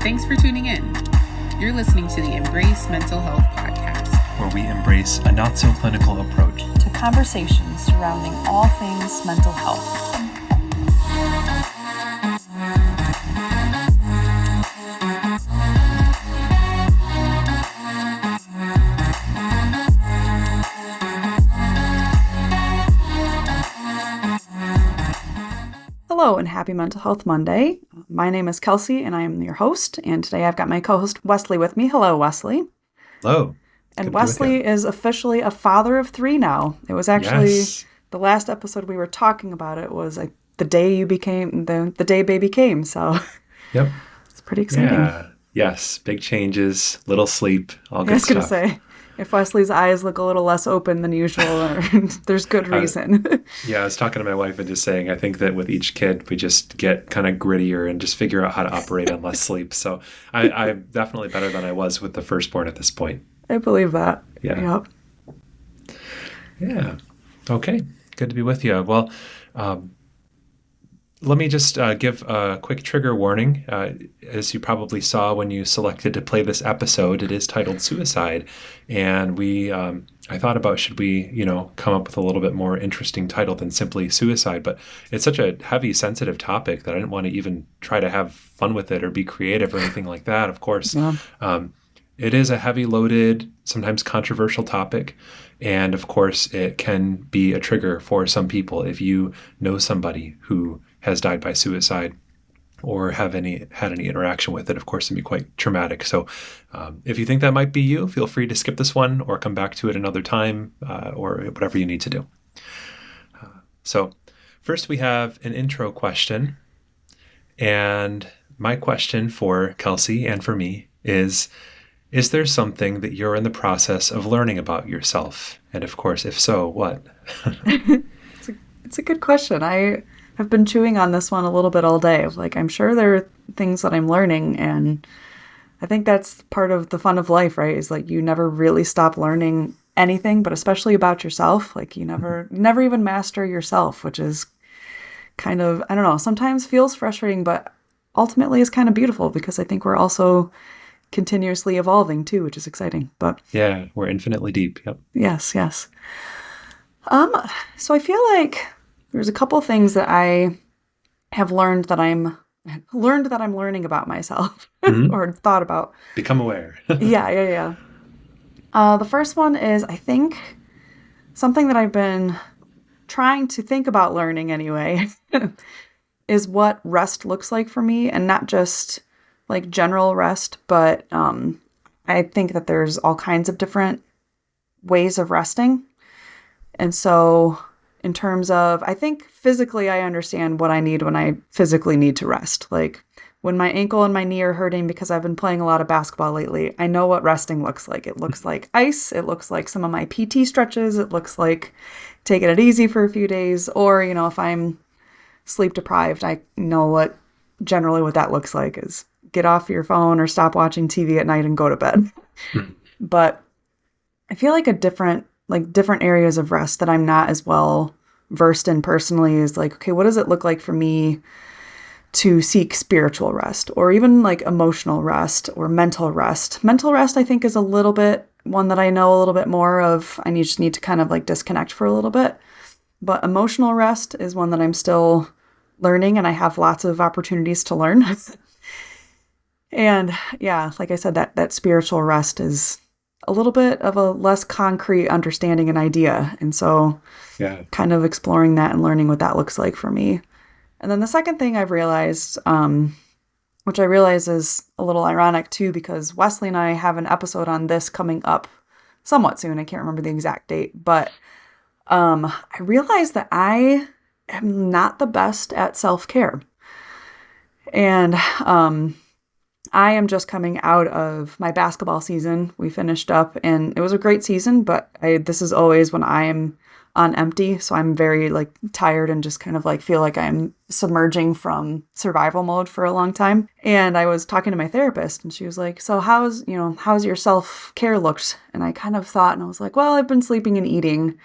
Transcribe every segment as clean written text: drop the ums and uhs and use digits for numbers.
Thanks for tuning in. You're listening to the Embrace Mental Health podcast, where we embrace a not-so-clinical approach to conversations surrounding all things mental health. Hello and happy Mental Health Monday. My name is Kelsey and I am your host, and today I've got my co-host Wesley with me. Hello, Wesley. Hello. And Wesley is officially a father of 3 now. It was actually the last episode we were talking about it was the day you became, the day baby came. So yep, it's pretty exciting. Yeah. Yes, big changes, little sleep, all good stuff. I was going to say, if Wesley's eyes look a little less open than usual, there's good reason. I was talking to my wife and just saying, I think that with each kid, we just get kind of grittier and just figure out how to operate on less sleep. So I'm definitely better than I was with the firstborn at this point. I believe that. Yeah. Yep. Yeah. Okay. Good to be with you. Well, let me just give a quick trigger warning. As you probably saw when you selected to play this episode, it is titled Suicide. And I thought about, should we, come up with a little bit more interesting title than simply suicide? But it's such a heavy, sensitive topic that I didn't want to even try to have fun with it or be creative or anything like that, of course. Yeah. It is a heavy loaded, sometimes controversial topic. And of course, it can be a trigger for some people. If you know somebody who has died by suicide or had any interaction with it, of course, it can be quite traumatic. So if you think that might be you, feel free to skip this one or come back to it another time or whatever you need to do. So first we have an intro question. And my question for Kelsey and for me is there something that you're in the process of learning about yourself? And of course, if so, what? It's a good question. I have been chewing on this one a little bit all day. I'm sure there are things that I'm learning, and I think that's part of the fun of life, right? Is you never really stop learning anything, but especially about yourself. You never even master yourself, which is kind of, I don't know, sometimes feels frustrating, but ultimately is kind of beautiful because I think we're also continuously evolving too, which is exciting. But yeah, we're infinitely deep. Yep. Yes. So I feel like there's a couple things that I have learned that I'm learning about myself or thought about. Become aware. Yeah. The first one is, I think, something that I've been trying to think about learning anyway, is what rest looks like for me, and not just general rest, but I think that there's all kinds of different ways of resting. And so in terms of, I think physically I understand what I need when I physically need to rest. When my ankle and my knee are hurting because I've been playing a lot of basketball lately, I know what resting looks like. It looks like ice. It looks like some of my PT stretches. It looks like taking it easy for a few days. Or, if I'm sleep deprived, I know generally what that looks like is get off your phone or stop watching TV at night and go to bed. But I feel like different areas of rest that I'm not as well versed in personally is okay, what does it look like for me to seek spiritual rest or even emotional rest or mental rest? Mental rest, I think, is a little bit one that I know a little bit more of. I just need to kind of disconnect for a little bit. But emotional rest is one that I'm still learning, and I have lots of opportunities to learn. And yeah, like I said, that spiritual rest is a little bit of a less concrete understanding and idea. And so kind of exploring that and learning what that looks like for me. And then the second thing I've realized, which I realize is a little ironic too, because Wesley and I have an episode on this coming up somewhat soon. I can't remember the exact date, but I realized that I am not the best at self-care. And I am just coming out of my basketball season. We finished up and it was a great season, but this is always when I am on empty. So I'm very tired and just kind of feel like I'm submerging from survival mode for a long time. And I was talking to my therapist and she was like, so how's your self-care looked? And I kind of thought, and I was like, well, I've been sleeping and eating.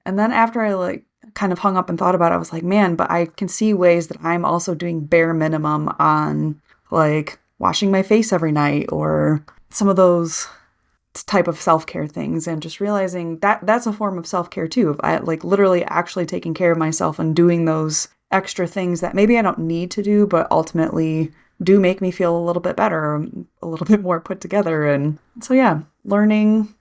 And then after I kind of hung up and thought about it, I was like, man, but I can see ways that I'm also doing bare minimum on washing my face every night or some of those type of self-care things, and just realizing that that's a form of self-care too. If I like literally actually taking care of myself and doing those extra things that maybe I don't need to do, but ultimately do make me feel a little bit better, a little bit more put together. And so, yeah, learning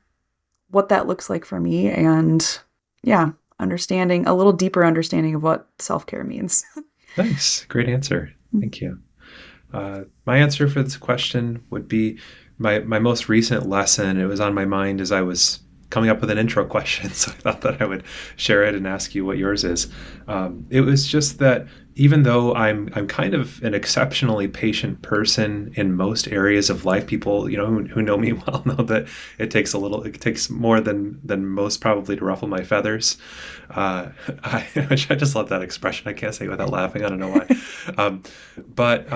what that looks like for me, and yeah, understanding a little deeper understanding of what self-care means. Nice. Great answer. Thank you. My answer for this question would be my most recent lesson. It was on my mind as I was coming up with an intro question, so I thought that I would share it and ask you what yours is. It was just that even though I'm kind of an exceptionally patient person in most areas of life, people who know me well know that it takes more than most probably to ruffle my feathers. I just love that expression. I can't say it without laughing. I don't know why. But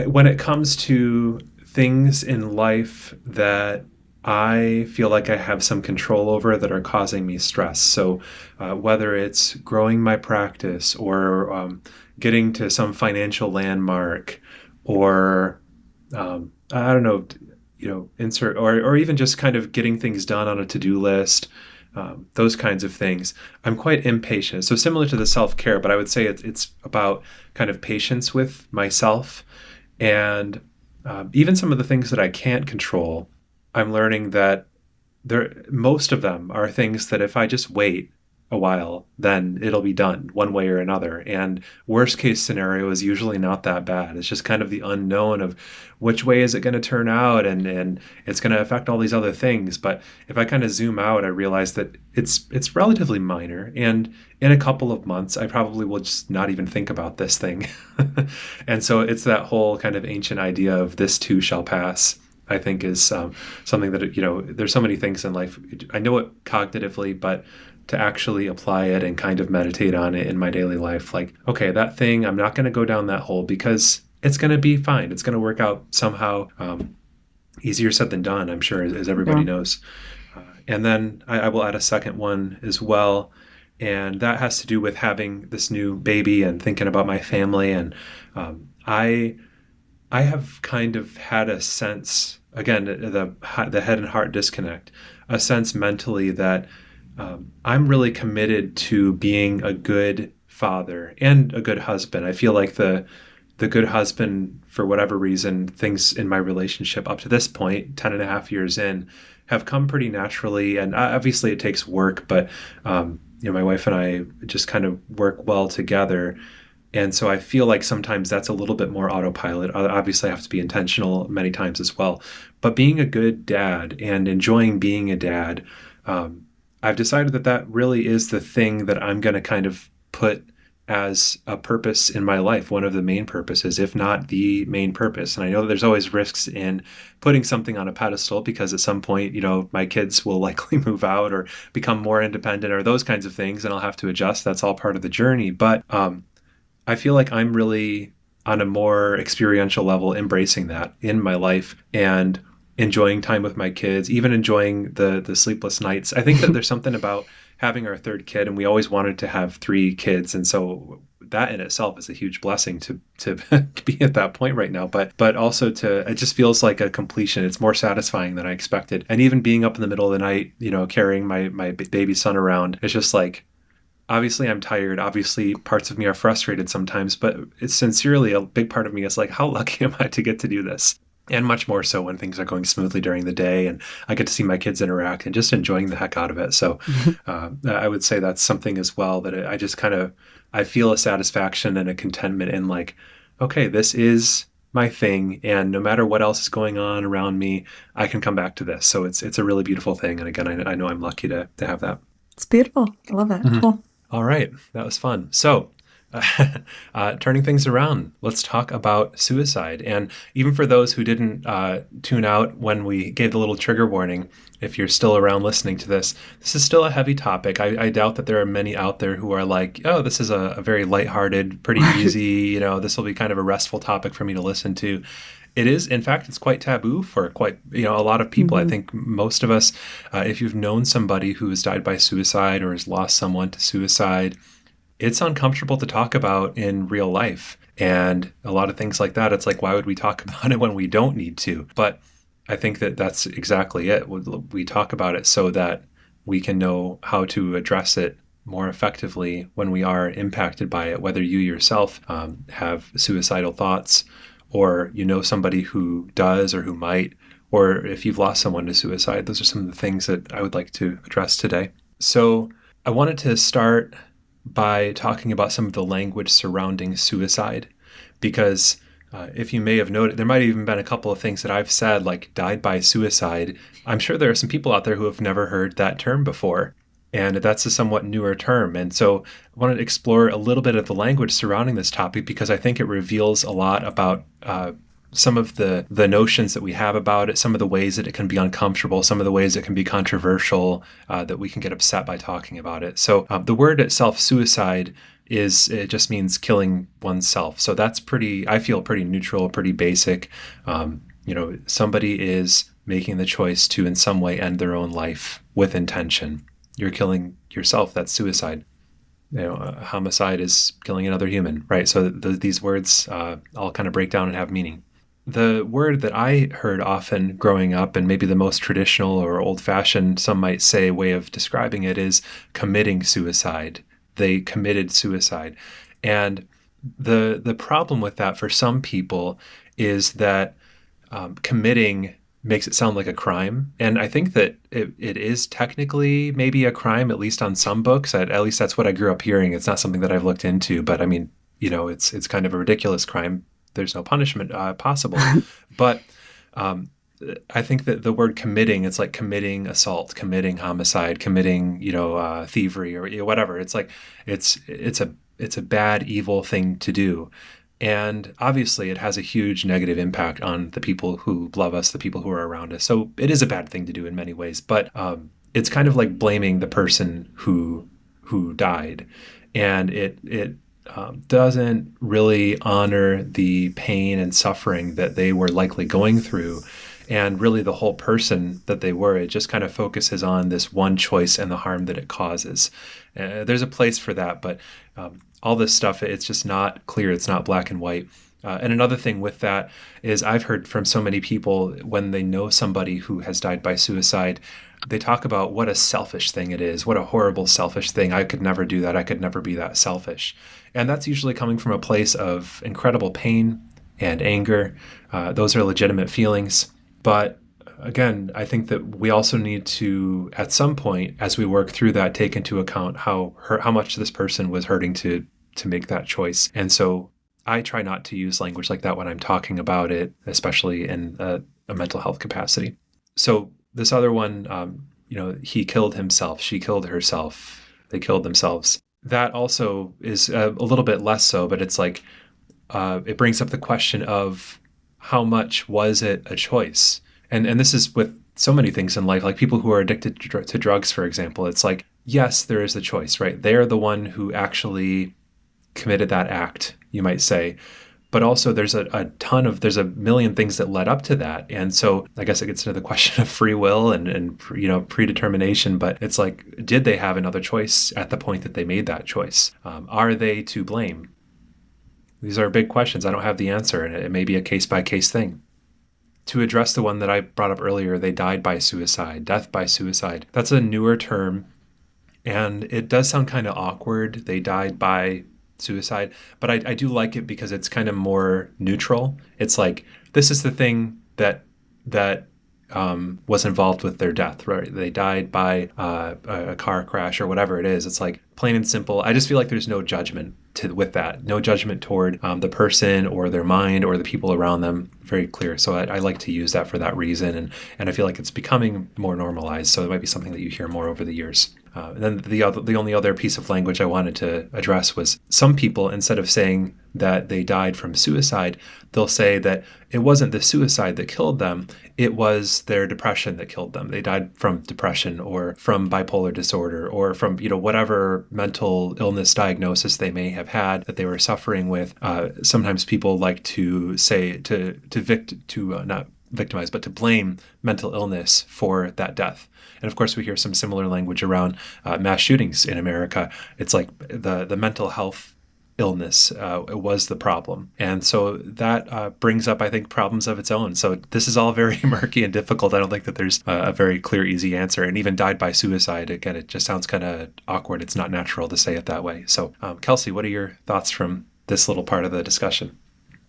when it comes to things in life that I feel like I have some control over that are causing me stress. So whether it's growing my practice or getting to some financial landmark or I don't know, insert or even just kind of getting things done on a to-do list, those kinds of things, I'm quite impatient. So similar to the self-care, but I would say it's about kind of patience with myself. And even some of the things that I can't control, I'm learning that most of them are things that if I just wait a while, then it'll be done one way or another. And worst case scenario is usually not that bad. It's just kind of the unknown of which way is it going to turn out, and it's going to affect all these other things. But if I kind of zoom out, I realize that it's relatively minor. And in a couple of months, I probably will just not even think about this thing. And so it's that whole kind of ancient idea of this too shall pass, I think is something that, there's so many things in life. I know it cognitively, but to actually apply it and kind of meditate on it in my daily life, like, okay, that thing, I'm not going to go down that hole because it's going to be fine. It's going to work out somehow. Easier said than done, I'm sure, as everybody knows. And then I will add a second one as well. And that has to do with having this new baby and thinking about my family. And I have kind of had a sense, again, the head and heart disconnect, a sense mentally that I'm really committed to being a good father and a good husband. I feel like the good husband, for whatever reason, things in my relationship up to this point, 10 and a half years in, have come pretty naturally. And obviously it takes work, but my wife and I just kind of work well together. And so I feel like sometimes that's a little bit more autopilot. Obviously, I have to be intentional many times as well. But being a good dad and enjoying being a dad, I've decided that really is the thing that I'm going to kind of put as a purpose in my life, one of the main purposes, if not the main purpose. And I know that there's always risks in putting something on a pedestal because at some point, my kids will likely move out or become more independent or those kinds of things, and I'll have to adjust. That's all part of the journey. But I feel like I'm really on a more experiential level embracing that in my life and enjoying time with my kids, even enjoying the sleepless nights. I think that there's something about having our third kid, and we always wanted to have 3 kids. And so that in itself is a huge blessing to be at that point right now. But also it just feels like a completion. It's more satisfying than I expected. And even being up in the middle of the night, carrying my baby son around, it's just like, obviously I'm tired. Obviously parts of me are frustrated sometimes, but it's sincerely a big part of me is like, how lucky am I to get to do this? And much more so when things are going smoothly during the day and I get to see my kids interact and just enjoying the heck out of it. So I would say that's something as well that I just I feel a satisfaction and a contentment in like, okay, this is my thing. And no matter what else is going on around me, I can come back to this. So it's a really beautiful thing. And again, I know I'm lucky to have that. It's beautiful. I love that. Mm-hmm. Cool. All right. That was fun. So turning things around, let's talk about suicide. And even for those who didn't tune out when we gave the little trigger warning, if you're still around listening to this is still a heavy topic. I doubt that there are many out there who are like, oh, this is a very lighthearted, pretty easy, this will be kind of a restful topic for me to listen to. It is, in fact, it's quite taboo for a lot of people. Mm-hmm. I think most of us, if you've known somebody who has died by suicide or has lost someone to suicide, it's uncomfortable to talk about in real life. And a lot of things like that, it's like, why would we talk about it when we don't need to? But I think that that's exactly it. We talk about it so that we can know how to address it more effectively when we are impacted by it, whether you yourself have suicidal thoughts, or you know somebody who does or who might, or if you've lost someone to suicide. Those are some of the things that I would like to address today. So I wanted to start by talking about some of the language surrounding suicide, because if you may have noted, there might have even been a couple of things that I've said, like died by suicide. I'm sure there are some people out there who have never heard that term before. And that's a somewhat newer term. And so I wanted to explore a little bit of the language surrounding this topic, because I think it reveals a lot about some of the notions that we have about it, some of the ways that it can be uncomfortable, some of the ways it can be controversial, that we can get upset by talking about it. So the word itself, suicide, it just means killing oneself. So that's I feel pretty neutral, pretty basic. Somebody is making the choice to in some way end their own life with intention. You're killing yourself. That's suicide. Homicide is killing another human, right? So these words all kind of break down and have meaning. The word that I heard often growing up, and maybe the most traditional or old-fashioned, some might say, way of describing it is committing suicide. They committed suicide. And the problem with that for some people is that committing makes it sound like a crime. And I think that it is technically maybe a crime, at least on some books. At least that's what I grew up hearing. It's not something that I've looked into, but I mean, it's kind of a ridiculous crime. There's no punishment possible. But I think that the word committing, it's like committing assault, committing homicide, committing, thievery or whatever. It's like, it's a bad, evil thing to do. And obviously it has a huge negative impact on the people who love us, the people who are around us. So it is a bad thing to do in many ways, but it's kind of like blaming the person who died. And it doesn't really honor the pain and suffering that they were likely going through, and really the whole person that they were. It just kind of focuses on this one choice and the harm that it causes. There's a place for that, but all this stuff, it's just not clear. It's not black and white. And another thing with that is I've heard from so many people when they know somebody who has died by suicide, they talk about what a selfish thing it is, what a horrible selfish thing. I could never do that. I could never be that selfish. And that's usually coming from a place of incredible pain and anger. Those are legitimate feelings. But again, I think that we also need to, at some point, as we work through that, take into account how much this person was hurting to make that choice. And so I try not to use language like that when I'm talking about it, especially in a mental health capacity. So this other one, he killed himself, she killed herself, they killed themselves. That also is a little bit less so, but it's like, it brings up the question of how much was it a choice? And this is with so many things in life, like people who are addicted to drugs, for example. It's like, yes, there is the choice, right? They are the one who actually committed that act, you might say. But also there's there's a million things that led up to that. And so I guess it gets into the question of free will and predetermination. But it's like, did they have another choice at the point that they made that choice? Are they to blame? These are big questions. I don't have the answer, and it may be a case-by-case thing. To address the one that I brought up earlier, they died by suicide, death by suicide. That's a newer term, and it does sound kind of awkward. They died by suicide, but I do like it because it's kind of more neutral. It's like, this is the thing that was involved with their death, right? They died by a car crash or whatever it is. It's like plain and simple. I just feel like there's no judgment with that. No judgment toward the person or their mind or the people around them. Very clear. So I like to use that for that reason. And I feel like it's becoming more normalized. So it might be something that you hear more over the years. And then the only other piece of language I wanted to address was some people, instead of saying that they died from suicide, they'll say that it wasn't the suicide that killed them, it was their depression that killed them. They died from depression or from bipolar disorder or from whatever mental illness diagnosis they may have had that they were suffering with. Sometimes people like to say not victimize, but to blame mental illness for that death. And of course, we hear some similar language around mass shootings in America. It's like the mental health illness was the problem. And so that brings up, I think, problems of its own. So this is all very murky and difficult. I don't think that there's a very clear, easy answer. And even died by suicide, again, it just sounds kind of awkward. It's not natural to say it that way. So Kelsey, what are your thoughts from this little part of the discussion?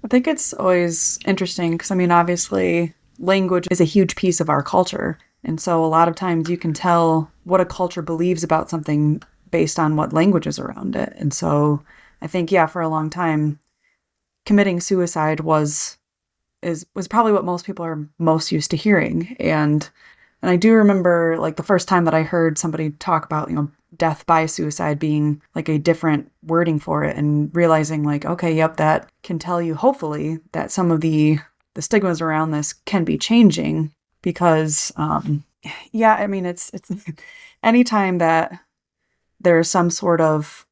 I think it's always interesting because, I mean, obviously language is a huge piece of our culture. And so a lot of times you can tell what a culture believes about something based on what language is around it. And so I think, yeah, for a long time, committing suicide was probably what most people are most used to hearing. And I do remember, like, the first time that I heard somebody talk about, death by suicide being like a different wording for it, and realizing, like, okay, yep, that can tell you, hopefully, that some of the stigmas around this can be changing. Because, yeah, I mean, it's anytime that there's some sort of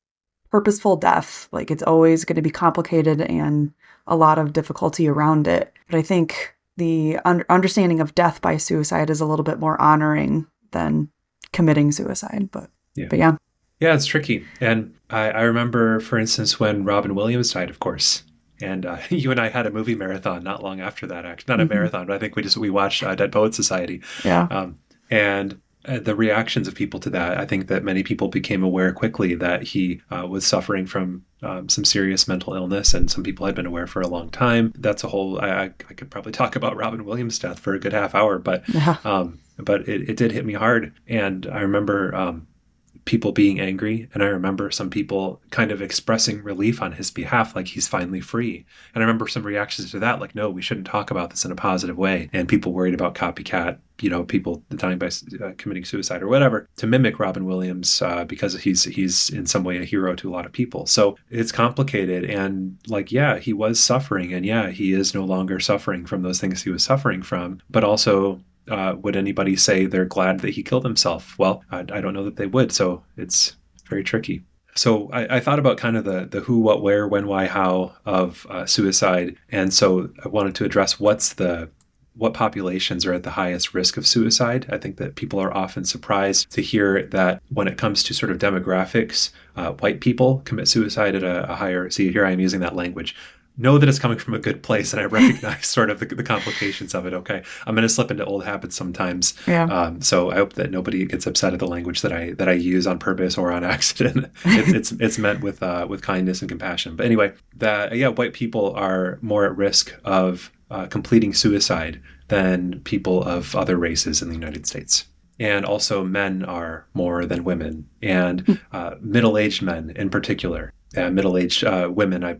purposeful death, like, it's always going to be complicated and a lot of difficulty around it. But I think the understanding of death by suicide is a little bit more honoring than committing suicide. But yeah. Yeah, it's tricky. And I remember, for instance, when Robin Williams died, of course. And you and I had a movie marathon not long after that, actually. Not a marathon, but I think we watched Dead Poets Society. Yeah. And the reactions of people to that, I think that many people became aware quickly that he was suffering from some serious mental illness, and some people had been aware for a long time. That's a whole, I could probably talk about Robin Williams' death for a good half hour, but it did hit me hard. And I remember people being angry, and I remember some people kind of expressing relief on his behalf, like he's finally free. And I remember some reactions to that, like, no, we shouldn't talk about this in a positive way. And people worried about copycat, people dying by committing suicide or whatever, to mimic Robin Williams because he's in some way a hero to a lot of people. So it's complicated. And like, yeah, he was suffering, and yeah, he is no longer suffering from those things he was suffering from, but also would anybody say they're glad that he killed himself? Well, I don't know that they would. So it's very tricky. So I thought about kind of the who, what, where, when, why, how of suicide. And so I wanted to address what populations are at the highest risk of suicide. I think that people are often surprised to hear that when it comes to sort of demographics, white people commit suicide at a higher, see, here I am using that language. Know that it's coming from a good place, and I recognize sort of the complications of it. Okay, I'm going to slip into old habits sometimes. Yeah. So I hope that nobody gets upset at the language that I use on purpose or on accident. It's meant with kindness and compassion. But anyway, white people are more at risk of completing suicide than people of other races in the United States. And also men are more than women, and middle-aged men in particular. Middle-aged women. I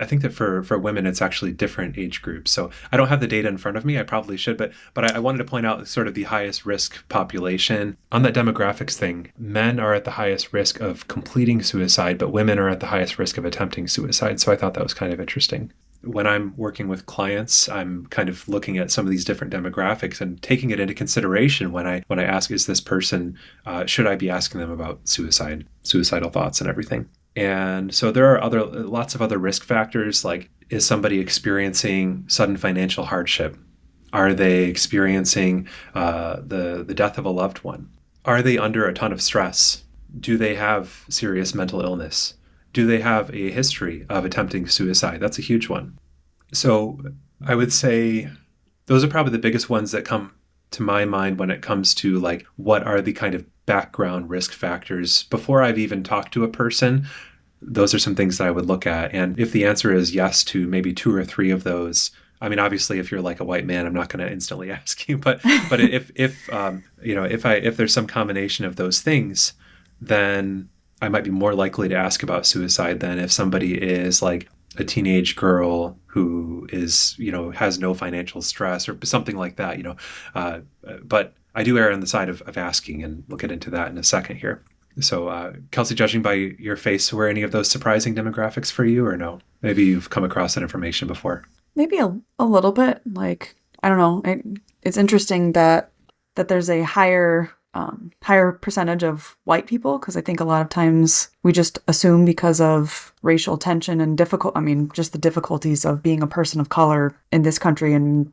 think that for women, it's actually different age groups. So I don't have the data in front of me. I probably should, but I wanted to point out sort of the highest risk population. On that demographics thing, men are at the highest risk of completing suicide, but women are at the highest risk of attempting suicide. So I thought that was kind of interesting. When I'm working with clients, I'm kind of looking at some of these different demographics and taking it into consideration when I ask, is this person, should I be asking them about suicidal thoughts and everything? And so there are lots of other risk factors, like, is somebody experiencing sudden financial hardship? Are they experiencing the death of a loved one? Are they under a ton of stress? Do they have serious mental illness? Do they have a history of attempting suicide? That's a huge one. So I would say those are probably the biggest ones that come to my mind when it comes to, like, what are the kind of background risk factors before I've even talked to a person. Those are some things that I would look at. And if the answer is yes to maybe 2 or 3 of those, I mean, obviously, if you're like a white man, I'm not going to instantly ask you. But if there's some combination of those things, then I might be more likely to ask about suicide than if somebody is like a teenage girl who is, has no financial stress or something like that. But I do err on the side of asking, and we'll get into that in a second here. So, Kelsey, judging by your face, were any of those surprising demographics for you, or no? Maybe you've come across that information before. Maybe a little bit. Like, I don't know. It's interesting that there's a higher percentage of white people, because I think a lot of times we just assume because of racial tension and just the difficulties of being a person of color in this country and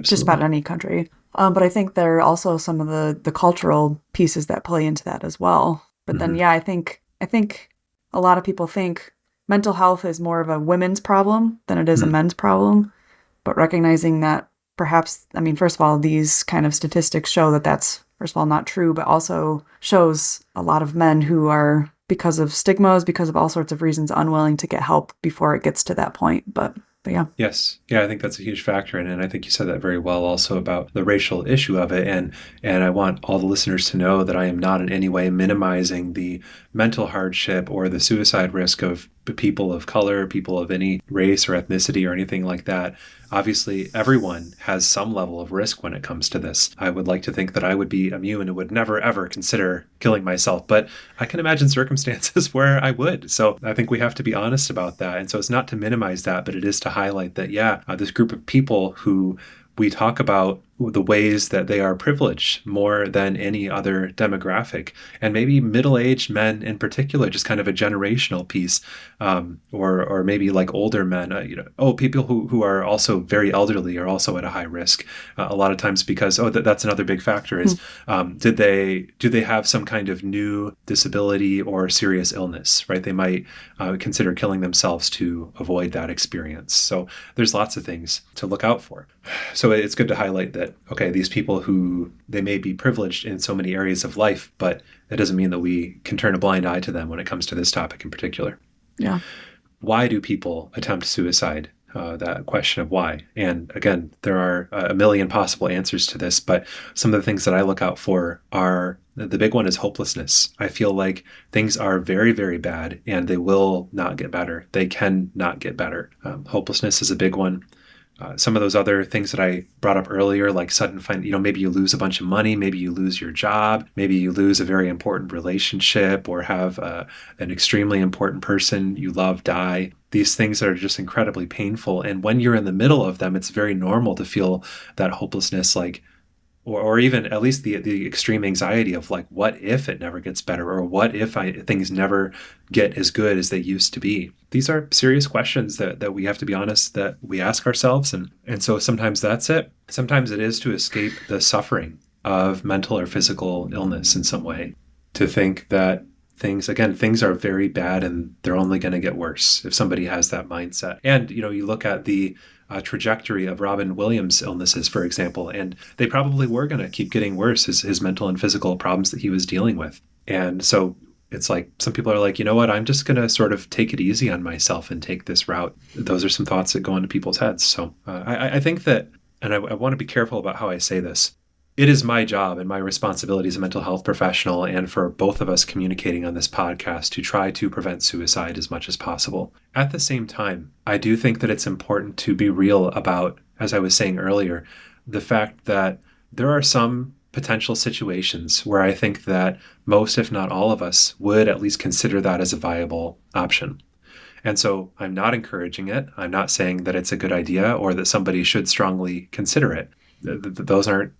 just about any country. But I think there are also some of the cultural pieces that play into that as well. But then, yeah, I think a lot of people think mental health is more of a women's problem than it is a men's problem. But recognizing that perhaps, I mean, first of all, these kind of statistics show that that's, first of all, not true, but also shows a lot of men who are, because of stigmas, because of all sorts of reasons, unwilling to get help before it gets to that point. But yeah. Yes. Yeah, I think that's a huge factor. And I think you said that very well also about the racial issue of it. And I want all the listeners to know that I am not in any way minimizing the mental hardship or the suicide risk of people of color, people of any race or ethnicity or anything like that. Obviously, everyone has some level of risk when it comes to this. I would like to think that I would be immune and would never, ever consider killing myself. But I can imagine circumstances where I would. So I think we have to be honest about that. And so it's not to minimize that, but it is to highlight that, this group of people who we talk about the ways that they are privileged more than any other demographic, and maybe middle-aged men in particular, just kind of a generational piece, or maybe like older men, people who are also very elderly are also at a high risk a lot of times because that's another big factor is do they have some kind of new disability or serious illness, right? They might consider killing themselves to avoid that experience. So there's lots of things to look out for. So it's good to highlight that, okay, these people who they may be privileged in so many areas of life, but that doesn't mean that we can turn a blind eye to them when it comes to this topic in particular. Yeah. Why do people attempt suicide? That question of why. And again, there are a million possible answers to this, but some of the things that I look out for are, the big one is hopelessness. I feel like things are very, very bad and they will not get better. They can not get better. Hopelessness is a big one. Some of those other things that I brought up earlier, like sudden maybe you lose a bunch of money, maybe you lose your job, maybe you lose a very important relationship or have an extremely important person you love die. These things are just incredibly painful. And when you're in the middle of them, it's very normal to feel that hopelessness, or even at least the extreme anxiety of like, what if it never gets better? Or what if things never get as good as they used to be? These are serious questions that we have to be honest that we ask ourselves. And so sometimes that's it. Sometimes it is to escape the suffering of mental or physical illness in some way. To think that things are very bad and they're only going to get worse if somebody has that mindset. And, you look at the trajectory of Robin Williams' illnesses, for example, and they probably were going to keep getting worse, his mental and physical problems that he was dealing with. And so it's like some people are like, you know what, I'm just going to sort of take it easy on myself and take this route. Those are some thoughts that go into people's heads. So I think that, and I want to be careful about how I say this, it is my job and my responsibility as a mental health professional and for both of us communicating on this podcast to try to prevent suicide as much as possible. At the same time, I do think that it's important to be real about, as I was saying earlier, the fact that there are some potential situations where I think that most, if not all of us, would at least consider that as a viable option. And so I'm not encouraging it. I'm not saying that it's a good idea or that somebody should strongly consider it. Those aren't,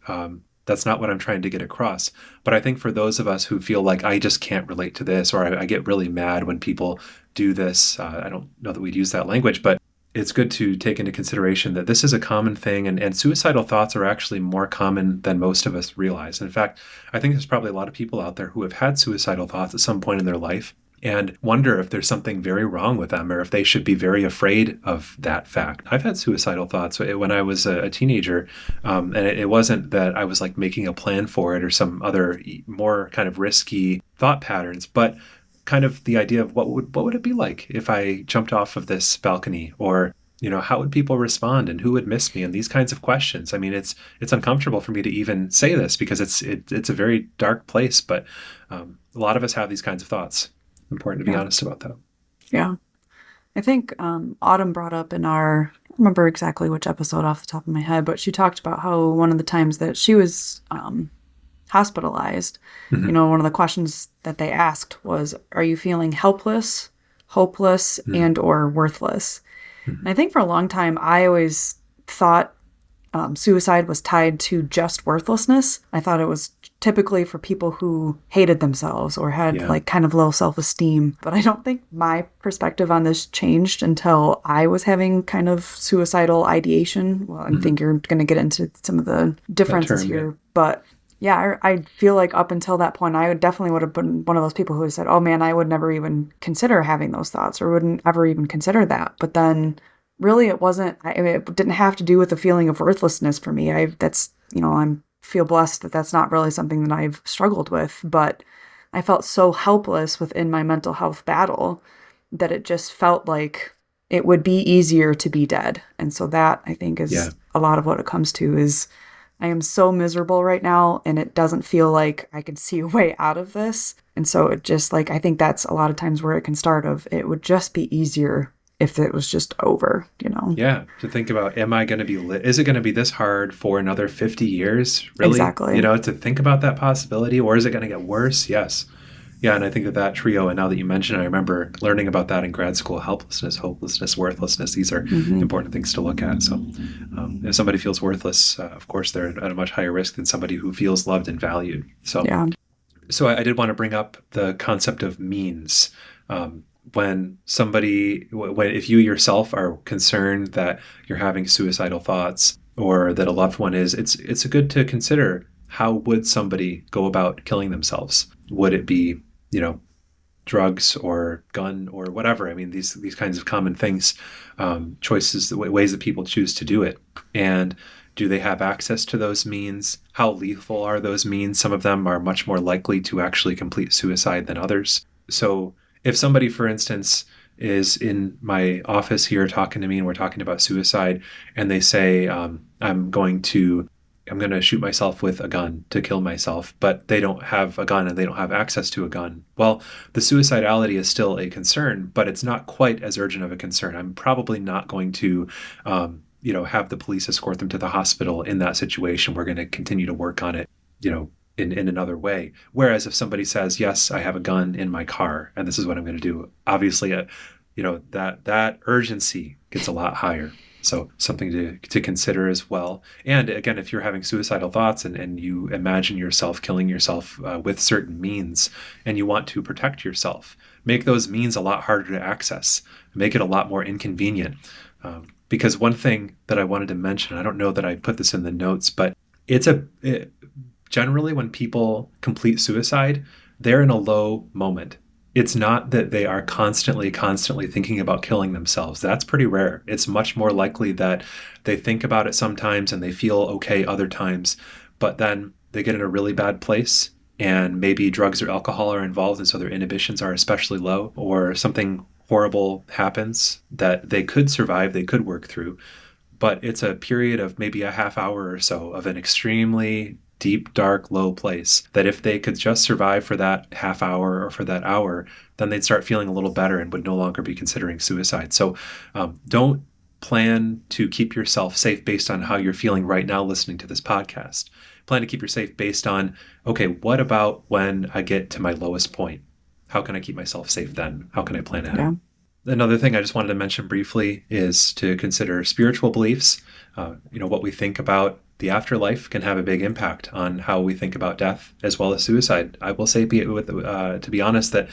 that's not what I'm trying to get across. But I think for those of us who feel like I just can't relate to this, or I get really mad when people do this, I don't know that we'd use that language, but it's good to take into consideration that this is a common thing, and suicidal thoughts are actually more common than most of us realize. In fact, I think there's probably a lot of people out there who have had suicidal thoughts at some point in their life and wonder if there's something very wrong with them or if they should be very afraid of that fact. I've had suicidal thoughts when I was a teenager, and it wasn't that I was like making a plan for it or some other more kind of risky thought patterns, but kind of the idea of what would it be like if I jumped off of this balcony, or how would people respond and who would miss me, and these kinds of questions. I mean, it's uncomfortable for me to even say this because it's a very dark place, but a lot of us have these kinds of thoughts. Important to be honest about that. Yeah. I think Autumn brought up in I don't remember exactly which episode off the top of my head, but she talked about how one of the times that she was hospitalized, one of the questions that they asked was, are you feeling helpless, hopeless, and or worthless? And I think for a long time, I always thought suicide was tied to just worthlessness. I thought it was typically for people who hated themselves or had Yeah. like kind of low self-esteem. But I don't think my perspective on this changed until I was having kind of suicidal ideation. Well, I think you're going to get into some of the differences term, yeah. here, but yeah, I feel like up until that point, I definitely would have been one of those people who said, oh man, I would never even consider having those thoughts or wouldn't ever even consider that. But then really it wasn't, it didn't have to do with the feeling of worthlessness for me. I'm feel blessed that that's not really something that I've struggled with, but I felt so helpless within my mental health battle that it just felt like it would be easier to be dead. And so that I think is a lot of what it comes to is I am so miserable right now and it doesn't feel like I can see a way out of this. And so it just like, I think that's a lot of times where it can start of it would just be easier if it was just over, you know? Yeah. To think about, am I going to be, is it going to be this hard for another 50 years? Really? Exactly. You know, to think about that possibility, or is it going to get worse? Yes. Yeah. And I think that trio, and now that you mention it, I remember learning about that in grad school, helplessness, hopelessness, worthlessness. These are important things to look at. So if somebody feels worthless, of course, they're at a much higher risk than somebody who feels loved and valued. So, I did want to bring up the concept of means. If you yourself are concerned that you're having suicidal thoughts or that a loved one is, it's good to consider, how would somebody go about killing themselves? Would it be, drugs or gun or whatever? I mean, these kinds of common things, choices, ways that people choose to do it. And do they have access to those means? How lethal are those means? Some of them are much more likely to actually complete suicide than others. So if somebody, for instance, is in my office here talking to me and we're talking about suicide and they say, I'm going to shoot myself with a gun to kill myself, but they don't have a gun and they don't have access to a gun. Well, the suicidality is still a concern, but it's not quite as urgent of a concern. I'm probably not going to, have the police escort them to the hospital in that situation. We're going to continue to work on it, in another way. Whereas if somebody says, yes, I have a gun in my car and this is what I'm going to do, obviously, that urgency gets a lot higher. So something to consider as well. And again, if you're having suicidal thoughts and you imagine yourself killing yourself with certain means and you want to protect yourself, make those means a lot harder to access, make it a lot more inconvenient. Because one thing that I wanted to mention, I don't know that I put this in the notes, but generally when people complete suicide, they're in a low moment. It's not that they are constantly thinking about killing themselves. That's pretty rare. It's much more likely that they think about it sometimes and they feel okay other times, but then they get in a really bad place and maybe drugs or alcohol are involved and so their inhibitions are especially low, or something horrible happens that they could survive, they could work through. But it's a period of maybe a half hour or so of an extremely deep, dark, low place that if they could just survive for that half hour or for that hour, then they'd start feeling a little better and would no longer be considering suicide. So don't plan to keep yourself safe based on how you're feeling right now listening to this podcast. Plan to keep yourself safe based on, okay, what about when I get to my lowest point? How can I keep myself safe then? How can I plan ahead? Yeah. Another thing I just wanted to mention briefly is to consider spiritual beliefs. What we think about the afterlife can have a big impact on how we think about death as well as suicide. I will say, to be honest, that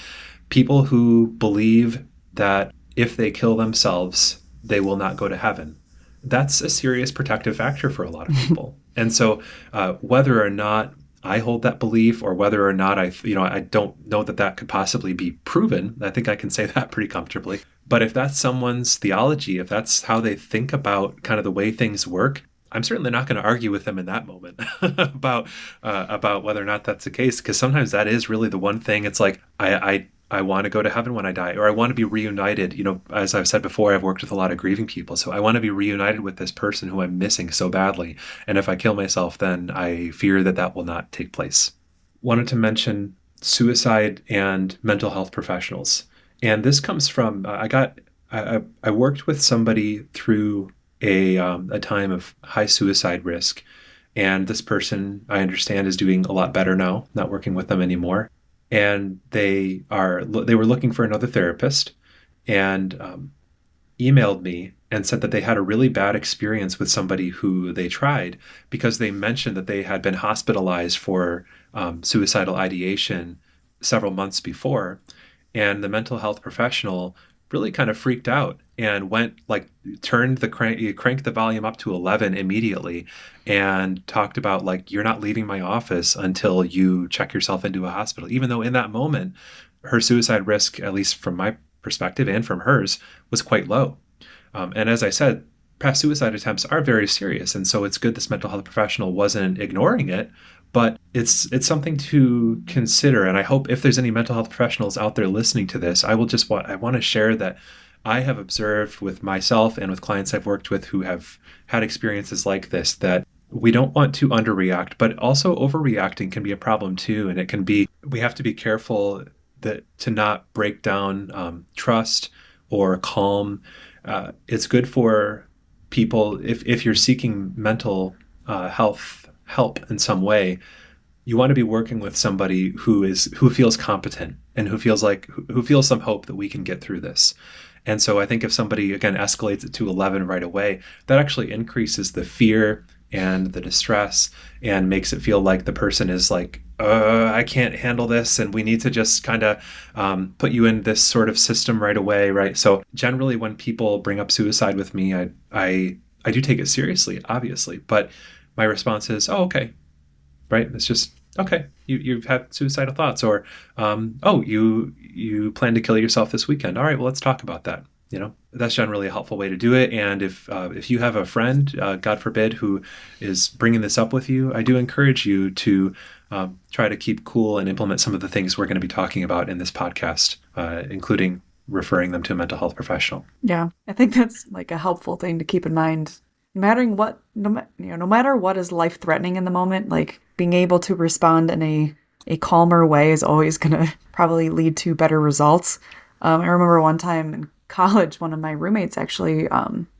people who believe that if they kill themselves, they will not go to heaven, that's a serious protective factor for a lot of people. And so whether or not I hold that belief or whether or not I don't know that could possibly be proven. I think I can say that pretty comfortably. But if that's someone's theology, if that's how they think about kind of the way things work, I'm certainly not going to argue with them in that moment about whether or not that's the case, because sometimes that is really the one thing. It's like, I want to go to heaven when I die, or I want to be reunited. As I've said before, I've worked with a lot of grieving people. So I want to be reunited with this person who I'm missing so badly. And if I kill myself, then I fear that will not take place. Wanted to mention suicide and mental health professionals. And this comes from, I worked with somebody through a time of high suicide risk. And this person, I understand, is doing a lot better now, not working with them anymore. And they were looking for another therapist. And emailed me and said that they had a really bad experience with somebody who they tried because they mentioned that they had been hospitalized for suicidal ideation several months before. And the mental health professional really kind of freaked out and turned cranked the volume up to 11 immediately and talked about you're not leaving my office until you check yourself into a hospital, even though in that moment her suicide risk, at least from my perspective and from hers, was quite low. And as I said, past suicide attempts are very serious. And so it's good this mental health professional wasn't ignoring it, but it's something to consider. And I hope if there's any mental health professionals out there listening to this, I want to share that I have observed with myself and with clients I've worked with who have had experiences like this, that we don't want to underreact, but also overreacting can be a problem too. And we have to be careful to not break down trust or calm. It's good for people if you're seeking mental health help in some way. You want to be working with somebody who feels competent and who feels some hope that we can get through this. And so I think if somebody again escalates it to 11 right away, that actually increases the fear and the distress and makes it feel like the person is I can't handle this, and we need to just kind of put you in this sort of system right away, right? So generally when people bring up suicide with me, I do take it seriously, obviously, but my response is, oh, okay, right? It's just, okay, you've had suicidal thoughts, or, oh, you plan to kill yourself this weekend. All right, well, let's talk about that. That's generally a helpful way to do it. And if you have a friend, God forbid, who is bringing this up with you, I do encourage you to try to keep cool and implement some of the things we're going to be talking about in this podcast, including referring them to a mental health professional. Yeah, I think that's a helpful thing to keep in mind. No matter what is life-threatening in the moment, being able to respond in a calmer way is always going to probably lead to better results. I remember one time in college, one of my roommates actually,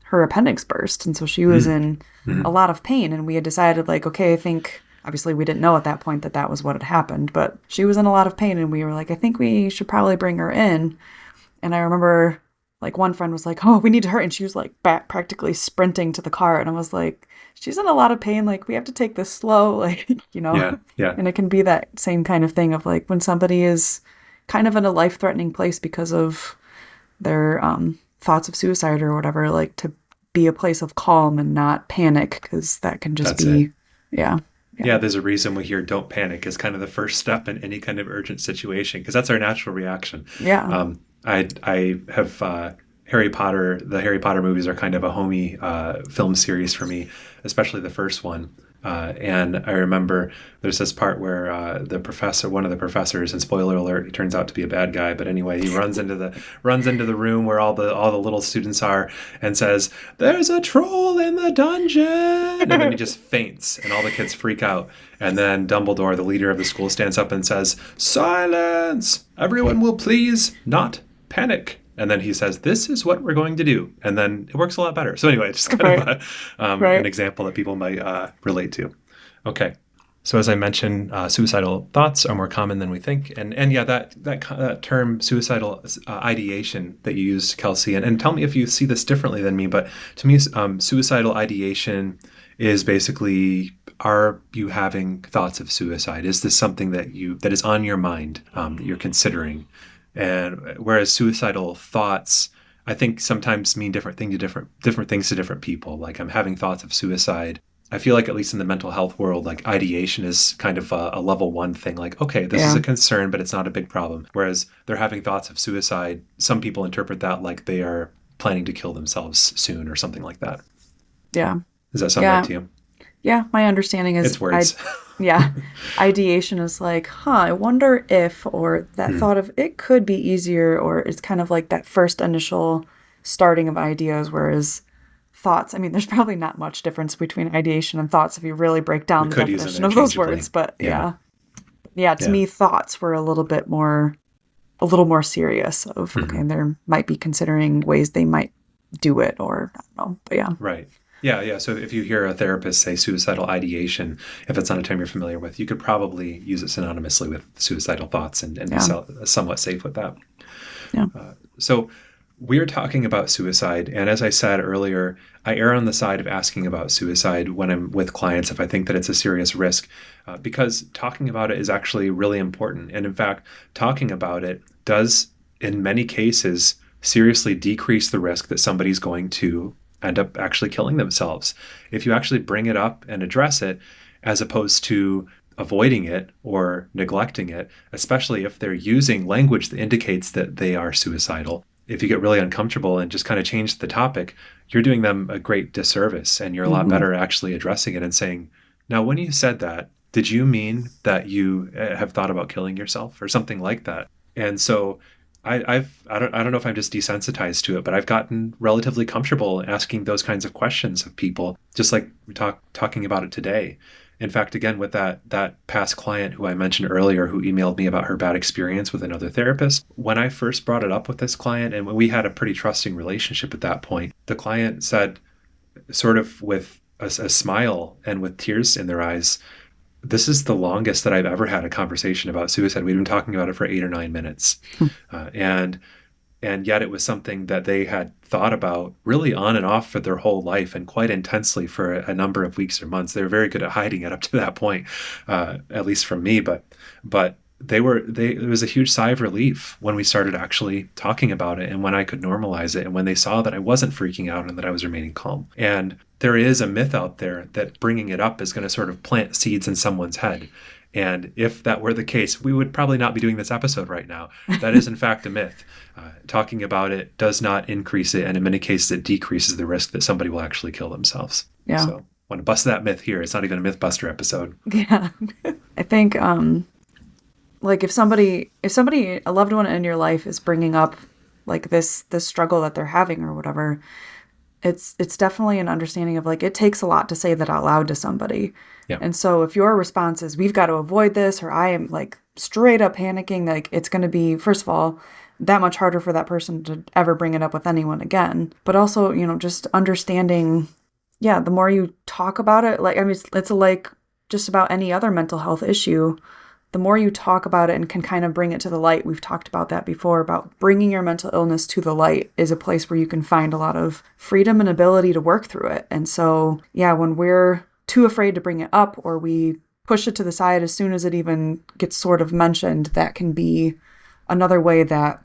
her appendix burst. And so she was in a lot of pain. And we had decided okay, I think, obviously we didn't know at that point that was what had happened, but she was in a lot of pain. And we were I think we should probably bring her in. And I remember one friend was oh, we need to hurry. And she was practically sprinting to the car. And I was she's in a lot of pain. We have to take this slow, Yeah. And it can be that same kind of thing of when somebody is kind of in a life-threatening place because of their thoughts of suicide or whatever, to be a place of calm and not panic, because that can just be, yeah. There's a reason we hear don't panic is kind of the first step in any kind of urgent situation, because that's our natural reaction. Yeah. I have the Harry Potter movies are kind of a homey film series for me, especially the first one. And I remember there's this part where one of the professors, and spoiler alert, he turns out to be a bad guy. But anyway, he runs into the room where all the little students are and says, "There's a troll in the dungeon," and then he just faints, and all the kids freak out. And then Dumbledore, the leader of the school, stands up and says, "Silence! Everyone will please not panic." And then he says, "This is what we're going to do." And then it works a lot better. So anyway, it's just kind of an example that people might relate to. Okay. So as I mentioned, suicidal thoughts are more common than we think. And yeah, that term suicidal ideation that you used, Kelsey, and tell me if you see this differently than me, but to me, suicidal ideation is basically, are you having thoughts of suicide? Is this something that is on your mind, you're considering? And whereas suicidal thoughts, I think sometimes mean different things to different people. I'm having thoughts of suicide. I feel at least in the mental health world, ideation is kind of a level 1 thing. Okay, this is a concern, but it's not a big problem. Whereas they're having thoughts of suicide, some people interpret that like they are planning to kill themselves soon or something like that. Yeah. Does that sound right to you? Yeah, my understanding is it's words. Ideation is I wonder if, or that thought of it could be easier, or it's kind of that first initial starting of ideas, whereas thoughts, there's probably not much difference between ideation and thoughts if you really break down the definition of those words, but to me, thoughts were a little more serious of, okay, there might be considering ways they might do it, or I don't know, but yeah. Right. Yeah. So if you hear a therapist say suicidal ideation, if it's not a term you're familiar with, you could probably use it synonymously with suicidal thoughts and be somewhat safe with that. Yeah. So we're talking about suicide. And as I said earlier, I err on the side of asking about suicide when I'm with clients if I think that it's a serious risk, because talking about it is actually really important. And in fact, talking about it does, in many cases, seriously decrease the risk that somebody's going to end up actually killing themselves. If you actually bring it up and address it, as opposed to avoiding it or neglecting it, especially if they're using language that indicates that they are suicidal. If you get really uncomfortable and just kind of change the topic, you're doing them a great disservice, and you're a lot better actually addressing it and saying, now, when you said that, did you mean that you have thought about killing yourself or something like that? And so I don't know if I'm just desensitized to it, but I've gotten relatively comfortable asking those kinds of questions of people, just like we're talking about it today. In fact, again, with that past client who I mentioned earlier, who emailed me about her bad experience with another therapist, when I first brought it up with this client, and we had a pretty trusting relationship at that point, the client said, sort of with a smile and with tears in their eyes, this is the longest that I've ever had a conversation about suicide. We've been talking about it for 8 or 9 minutes. And yet it was something that they had thought about really on and off for their whole life, and quite intensely for a number of weeks or months. They were very good at hiding it up to that point, at least from me. But it was a huge sigh of relief when we started actually talking about it, and when I could normalize it, and when they saw that I wasn't freaking out and that I was remaining calm. And there is a myth out there that bringing it up is going to sort of plant seeds in someone's head. And if that were the case, we would probably not be doing this episode right now. That is, in fact, a myth. Talking about it does not increase it, and in many cases, it decreases the risk that somebody will actually kill themselves. Yeah. So I want to bust that myth here. It's not even a Mythbuster episode. Yeah. I think, like if somebody, a loved one in your life is bringing up like this struggle that they're having or whatever, it's definitely an understanding of like, it takes a lot to say that out loud to somebody. Yeah. And so if your response is, we've got to avoid this, or I am like straight up panicking, like it's going to be, first of all, that much harder for that person to ever bring it up with anyone again. But also, just understanding, the more you talk about it, like, I mean, it's like just about any other mental health issue. The more you talk about it and can kind of bring it to the light, we've talked about that before, about bringing your mental illness to the light is a place where you can find a lot of freedom and ability to work through it. And so, when we're too afraid to bring it up, or we push it to the side as soon as it even gets sort of mentioned, that can be another way that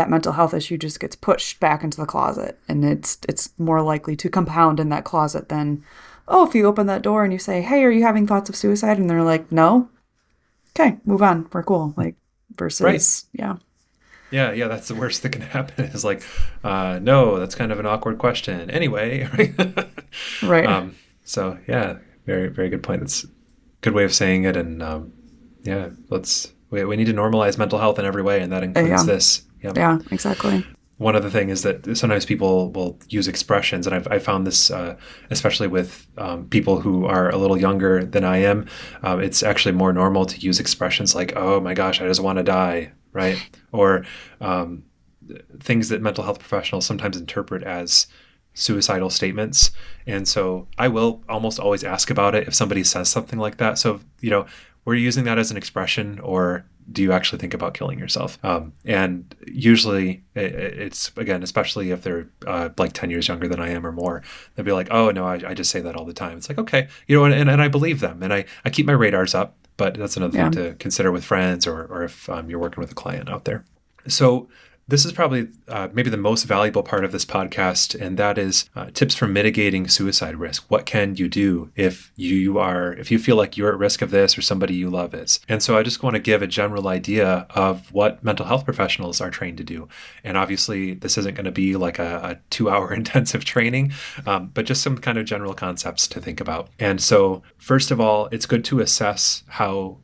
mental health issue just gets pushed back into the closet. And it's more likely to compound in that closet than, if you open that door and you say, hey, are you having thoughts of suicide? And they're like, no. Okay, move on. We're cool. Like, versus, right. Yeah, that's the worst that can happen is like, no, that's kind of an awkward question. Anyway. right. So, very, very good point. That's a good way of saying it. And we need to normalize mental health in every way, and that includes this. Yep. Yeah, exactly. One other thing is that sometimes people will use expressions, and I've found this, especially with people who are a little younger than I am. It's actually more normal to use expressions like, oh my gosh, I just want to die, right? Or things that mental health professionals sometimes interpret as suicidal statements. And so I will almost always ask about it if somebody says something like that. So, we're using that as an expression, or do you actually think about killing yourself? And usually it's, again, especially if they're like 10 years younger than I am or more, they'll be like, oh no, I just say that all the time. It's like, okay, and I believe them, and I keep my radars up, but that's another thing to consider with friends, or if you're working with a client out there. So this is probably maybe the most valuable part of this podcast, and that is tips for mitigating suicide risk. What can you do if you feel like you're at risk of this, or somebody you love is? And so I just want to give a general idea of what mental health professionals are trained to do. And obviously, this isn't going to be like a 2-hour intensive training, but just some kind of general concepts to think about. And so, first of all, it's good to assess how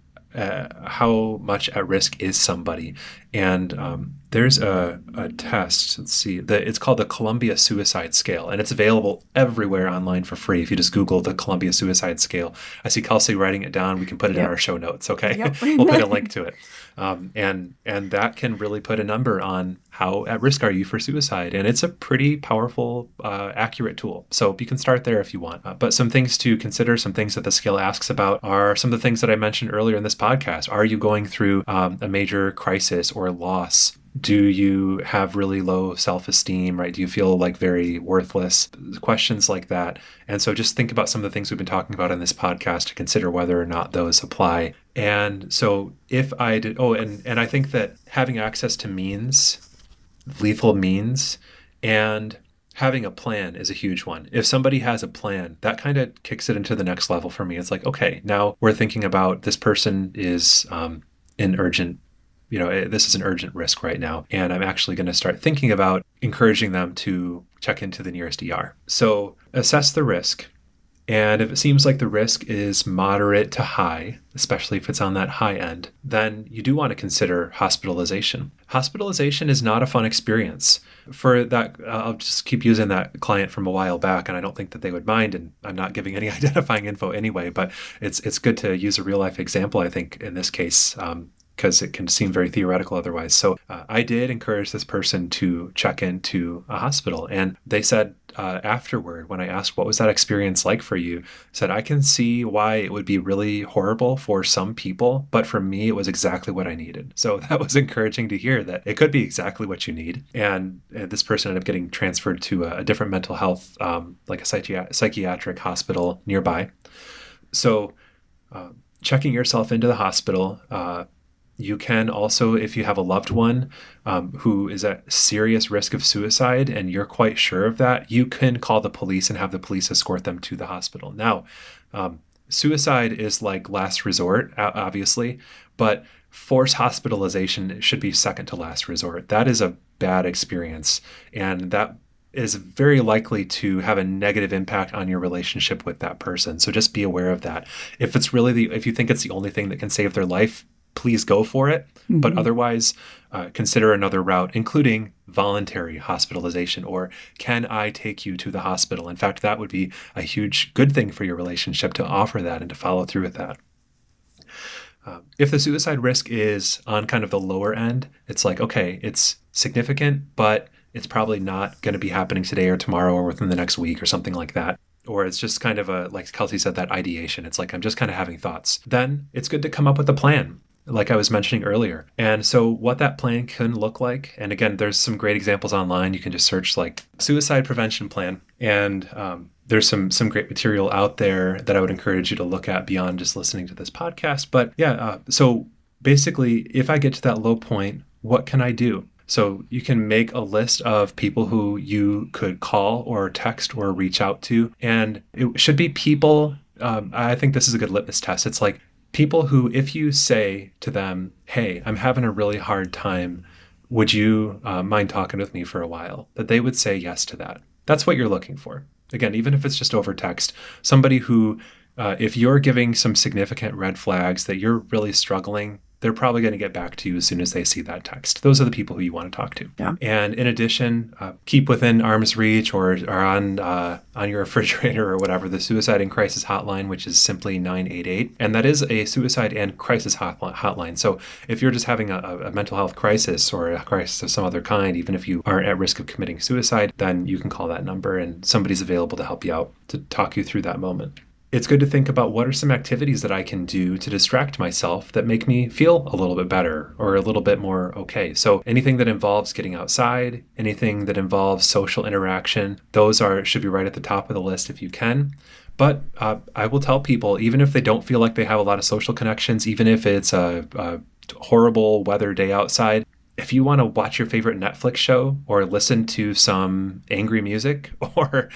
much at risk is somebody. And there's a test, let's see, it's called the Columbia Suicide Scale, and it's available everywhere online for free if you just Google the Columbia Suicide Scale. I see Kelsey writing it down. We can put it in our show notes, okay? Yep. We'll put a link to it. And that can really put a number on how at risk are you for suicide. And it's a pretty powerful, accurate tool. So you can start there if you want. But some things to consider, some things that the scale asks about, are some of the things that I mentioned earlier in this podcast. Are you going through a major crisis or loss? Do you have really low self-esteem, right? Do you feel like very worthless? Questions like that. And so just think about some of the things we've been talking about in this podcast to consider whether or not those apply. And so if I did, and I think that having access to means, lethal means, and having a plan is a huge one. If somebody has a plan, that kind of kicks it into the next level for me. It's like, okay, now we're thinking about this person is in urgent, this is an urgent risk right now. And I'm actually going to start thinking about encouraging them to check into the nearest ER. So assess the risk. And if it seems like the risk is moderate to high, especially if it's on that high end, then you do want to consider hospitalization. Hospitalization is not a fun experience. For that, I'll just keep using that client from a while back, and I don't think that they would mind, and I'm not giving any identifying info anyway, but it's good to use a real life example, I think, in this case, because it can seem very theoretical otherwise. So I did encourage this person to check into a hospital. And they said afterward, when I asked, what was that experience like for you? Said, I can see why it would be really horrible for some people, but for me, it was exactly what I needed. So that was encouraging to hear that it could be exactly what you need. And this person ended up getting transferred to a different mental health, like a psychiatric hospital nearby. So checking yourself into the hospital, you can also, if you have a loved one who is at serious risk of suicide and you're quite sure of that, you can call the police and have the police escort them to the hospital. Now, suicide is like last resort, obviously, but forced hospitalization should be second to last resort. That is a bad experience, and that is very likely to have a negative impact on your relationship with that person. So just be aware of that. If you think it's the only thing that can save their life, please go for it. Mm-hmm. But otherwise, consider another route, including voluntary hospitalization, or can I take you to the hospital? In fact, that would be a huge good thing for your relationship to offer that and to follow through with that. If the suicide risk is on kind of the lower end, it's like, okay, it's significant, but it's probably not going to be happening today or tomorrow or within the next week or something like that. Or it's just kind of like Kelsey said, that ideation. It's like, I'm just kind of having thoughts. Then it's good to come up with a plan, like I was mentioning earlier. And so what that plan can look like, and again, there's some great examples online. You can just search like suicide prevention plan. And there's some great material out there that I would encourage you to look at beyond just listening to this podcast. But yeah, so basically, if I get to that low point, what can I do? So you can make a list of people who you could call or text or reach out to. And it should be people, I think this is a good litmus test. It's like people who, if you say to them, hey, I'm having a really hard time, would you mind talking with me for a while? That they would say yes to that. That's what you're looking for. Again, even if it's just over text, somebody who, if you're giving some significant red flags that you're really struggling, they're probably going to get back to you as soon as they see that text. Those are the people who you want to talk to. Yeah. And in addition, keep within arm's reach or on your refrigerator or whatever, the Suicide and Crisis Hotline, which is simply 988. And that is a suicide and crisis hotline. So if you're just having a mental health crisis or a crisis of some other kind, even if you aren't at risk of committing suicide, then you can call that number and somebody's available to help you out, to talk you through that moment. It's good to think about what are some activities that I can do to distract myself that make me feel a little bit better or a little bit more okay. So anything that involves getting outside, anything that involves social interaction, those should be right at the top of the list if you can. But I will tell people, even if they don't feel like they have a lot of social connections, even if it's a horrible weather day outside, if you want to watch your favorite Netflix show or listen to some angry music or,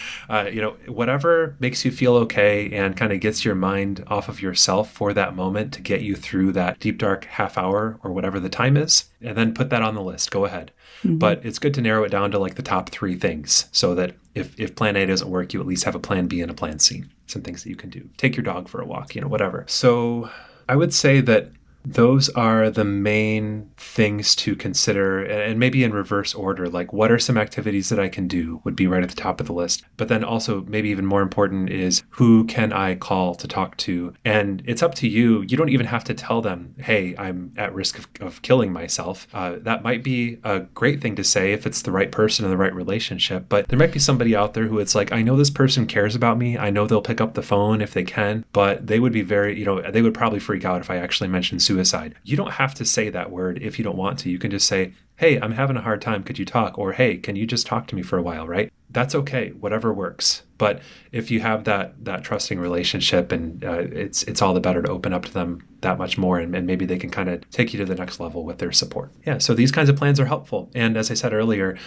whatever makes you feel okay and kind of gets your mind off of yourself for that moment to get you through that deep, dark half hour or whatever the time is, and then put that on the list. Go ahead. Mm-hmm. But it's good to narrow it down to like the top 3 things so that if plan A doesn't work, you at least have a plan B and a plan C, some things that you can do. Take your dog for a walk, whatever. So I would say that those are the main things to consider, and maybe in reverse order, like what are some activities that I can do would be right at the top of the list. But then also maybe even more important is who can I call to talk to? And it's up to you. You don't even have to tell them, hey, I'm at risk of killing myself. That might be a great thing to say if it's the right person in the right relationship. But there might be somebody out there who it's like, I know this person cares about me. I know they'll pick up the phone if they can, but they would be very, they would probably freak out if I actually mentioned suicide suicide. You don't have to say that word if you don't want to. You can just say, hey, I'm having a hard time. Could you talk? Or, hey, can you just talk to me for a while, right? That's okay. Whatever works. But if you have that trusting relationship, and it's all the better to open up to them that much more, and maybe they can kind of take you to the next level with their support. Yeah, so these kinds of plans are helpful. And as I said earlier,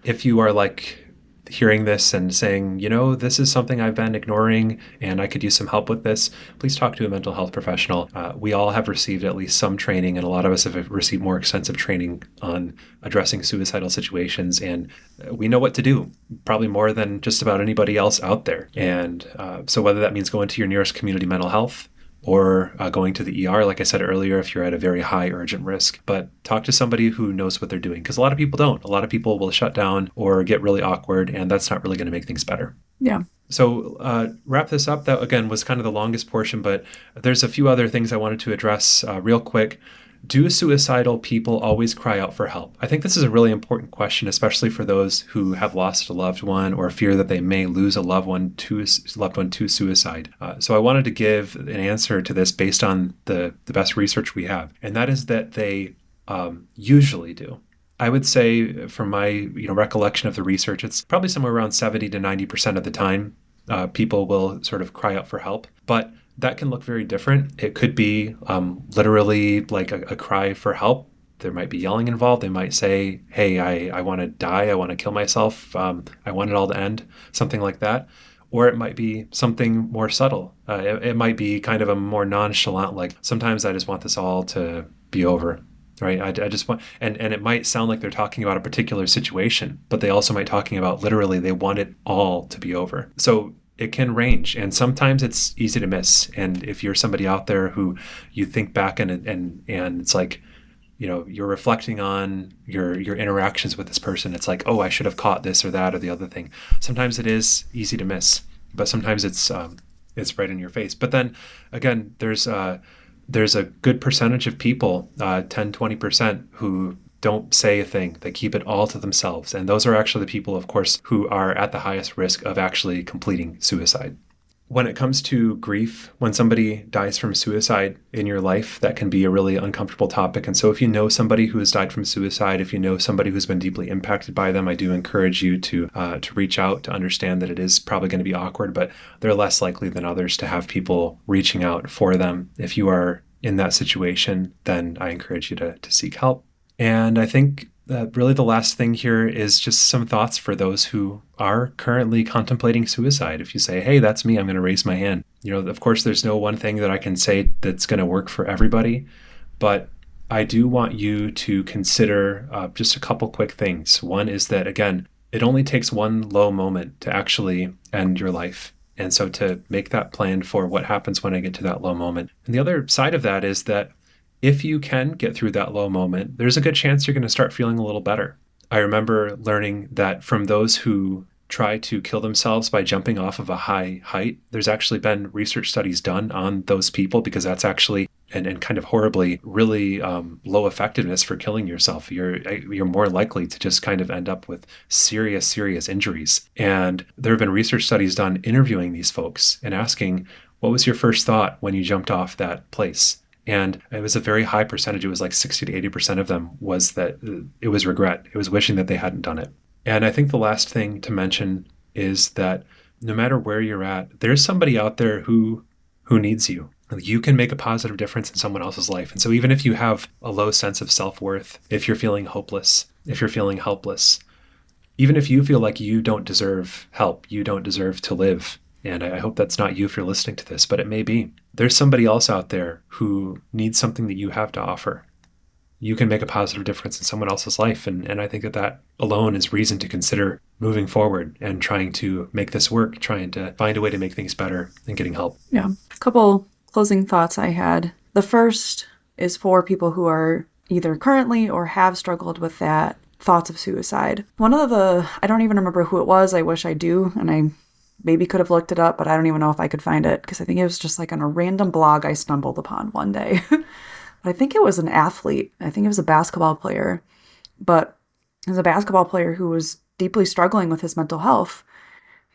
if you are like hearing this and saying, this is something I've been ignoring and I could use some help with this, please talk to a mental health professional. We all have received at least some training, and a lot of us have received more extensive training on addressing suicidal situations, and we know what to do, probably more than just about anybody else out there. And so whether that means going to your nearest community mental health or going to the ER, like I said earlier, if you're at a very high urgent risk. But talk to somebody who knows what they're doing, because a lot of people don't. A lot of people will shut down or get really awkward, and that's not really going to make things better. Yeah. So wrap this up. That, again, was kind of the longest portion, but there's a few other things I wanted to address real quick. Do suicidal people always cry out for help? I think this is a really important question, especially for those who have lost a loved one or fear that they may lose a loved one to suicide. So I wanted to give an answer to this based on the best research we have, and that is that they usually do. I would say, from my recollection of the research, it's probably somewhere around 70 to 90% of the time people will sort of cry out for help. But that can look very different. It could be literally like a cry for help. There might be yelling involved. They might say, hey, I want to die. I want to kill myself. I want it all to end, something like that. Or it might be something more subtle. It might be kind of a more nonchalant, like, sometimes I just want this all to be over. Right. I just want, and it might sound like they're talking about a particular situation, but they also might be talking about literally they want it all to be over. So it can range, and sometimes it's easy to miss. And if you're somebody out there who you think back and it's like, you're reflecting on your interactions with this person, it's like, oh, I should have caught this or that or the other thing. Sometimes it is easy to miss, but sometimes it's right in your face. But then again, there's a good percentage of people, 10-20%, who don't say a thing. They keep it all to themselves. And those are actually the people, of course, who are at the highest risk of actually completing suicide. When it comes to grief, when somebody dies from suicide in your life, that can be a really uncomfortable topic. And so if you know somebody who has died from suicide, if you know somebody who's been deeply impacted by them, I do encourage you to reach out, to understand that it is probably going to be awkward, but they're less likely than others to have people reaching out for them. If you are in that situation, then I encourage you to seek help. And I think really the last thing here is just some thoughts for those who are currently contemplating suicide. If you say, hey, that's me, I'm going to raise my hand. Of course, there's no one thing that I can say that's going to work for everybody, but I do want you to consider just a couple quick things. One is that, again, it only takes one low moment to actually end your life. And so to make that plan for what happens when I get to that low moment. And the other side of that is that if you can get through that low moment, there's a good chance you're going to start feeling a little better. I remember learning that from those who try to kill themselves by jumping off of a high height, there's actually been research studies done on those people, because that's actually, and kind of horribly, really low effectiveness for killing yourself. You're more likely to just kind of end up with serious injuries. And there have been research studies done interviewing these folks and asking, what was your first thought when you jumped off that place? And it was a very high percentage. It was like 60 to 80% of them was that it was regret. It was wishing that they hadn't done it. And I think the last thing to mention is that no matter where you're at, there's somebody out there who needs you. You can make a positive difference in someone else's life. And so even if you have a low sense of self-worth, if you're feeling hopeless, if you're feeling helpless, even if you feel like you don't deserve help, you don't deserve to live, and I hope that's not you if you're listening to this, but it may be. There's somebody else out there who needs something that you have to offer. You can make a positive difference in someone else's life. And I think that alone is reason to consider moving forward and trying to make this work, trying to find a way to make things better and getting help. Yeah. A couple closing thoughts I had. The first is for people who are either currently or have struggled with that thoughts of suicide. I don't even remember who it was. I wish I do. And I maybe could have looked it up, but I don't even know if I could find it, because I think it was just like on a random blog I stumbled upon one day. But I think it was an athlete. I think it was a basketball player. But it was a basketball player who was deeply struggling with his mental health.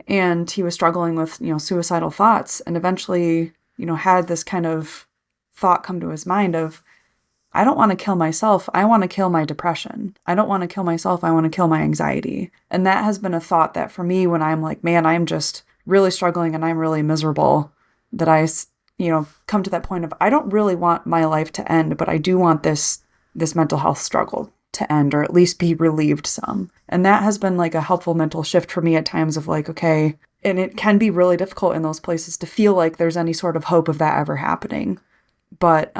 And he was struggling with, suicidal thoughts, and eventually, had this kind of thought come to his mind of, I don't want to kill myself. I want to kill my depression. I don't want to kill myself. I want to kill my anxiety. And that has been a thought that for me, when I'm like, man, I'm just really struggling and I'm really miserable, that I, come to that point of, I don't really want my life to end, but I do want this mental health struggle to end, or at least be relieved some. And that has been like a helpful mental shift for me at times of like, okay, and it can be really difficult in those places to feel like there's any sort of hope of that ever happening. But,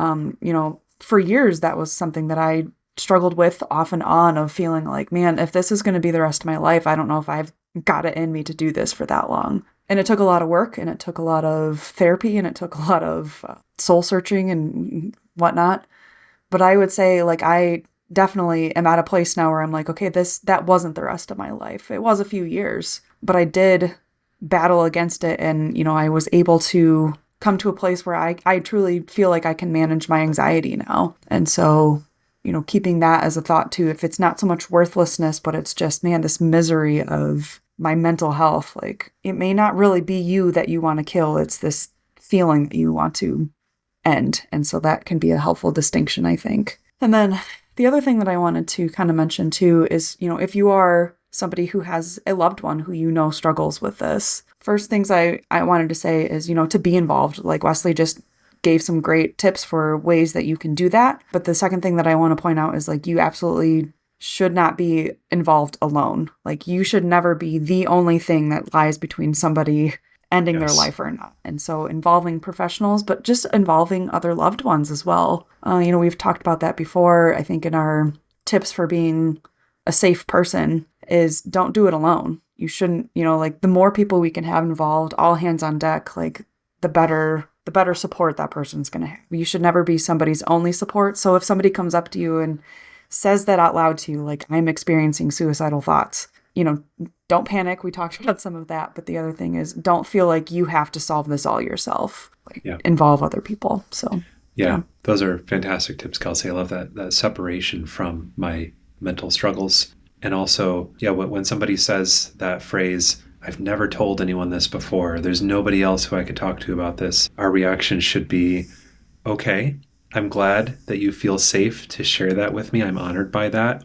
for years, that was something that I struggled with off and on, of feeling like, man, if this is going to be the rest of my life, I don't know if I've got it in me to do this for that long. And it took a lot of work, and it took a lot of therapy, and it took a lot of soul searching and whatnot. But I would say, like, I definitely am at a place now where I'm like, okay, that wasn't the rest of my life. It was a few years, but I did battle against it. And, I was able to come to a place where I truly feel like I can manage my anxiety now. And so, keeping that as a thought too, if it's not so much worthlessness, but it's just, man, this misery of my mental health, like, it may not really be you that you want to kill. It's this feeling that you want to end. And so that can be a helpful distinction, I think. And then the other thing that I wanted to kind of mention too is, if you are somebody who has a loved one who struggles with this, first things I wanted to say is, to be involved. Like Wesley just gave some great tips for ways that you can do that. But the second thing that I want to point out is, like, you absolutely should not be involved alone. Like, you should never be the only thing that lies between somebody ending their life or not. And so involving professionals, but just involving other loved ones as well. We've talked about that before. I think in our tips for being a safe person is, don't do it alone. You shouldn't, like, the more people we can have involved, all hands on deck, like, the better support that person's going to have. You should never be somebody's only support. So if somebody comes up to you and says that out loud to you, like, I'm experiencing suicidal thoughts, don't panic. We talked about some of that. But the other thing is, don't feel like you have to solve this all yourself. Like, involve other people. So, yeah, those are fantastic tips, Kelsey. I love that separation from my mental struggles. And also, when somebody says that phrase, I've never told anyone this before, there's nobody else who I could talk to about this, our reaction should be, okay, I'm glad that you feel safe to share that with me. I'm honored by that.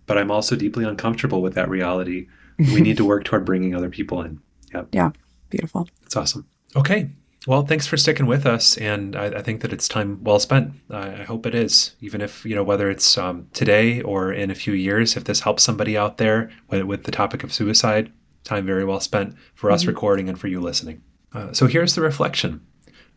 But I'm also deeply uncomfortable with that reality. We need to work toward bringing other people in. Yep. Yeah, beautiful. That's awesome. Okay. Well, thanks for sticking with us. And I think that it's time well spent. I hope it is. Even if, whether it's today or in a few years, if this helps somebody out there with the topic of suicide, time very well spent for us recording and for you listening. So here's the reflection.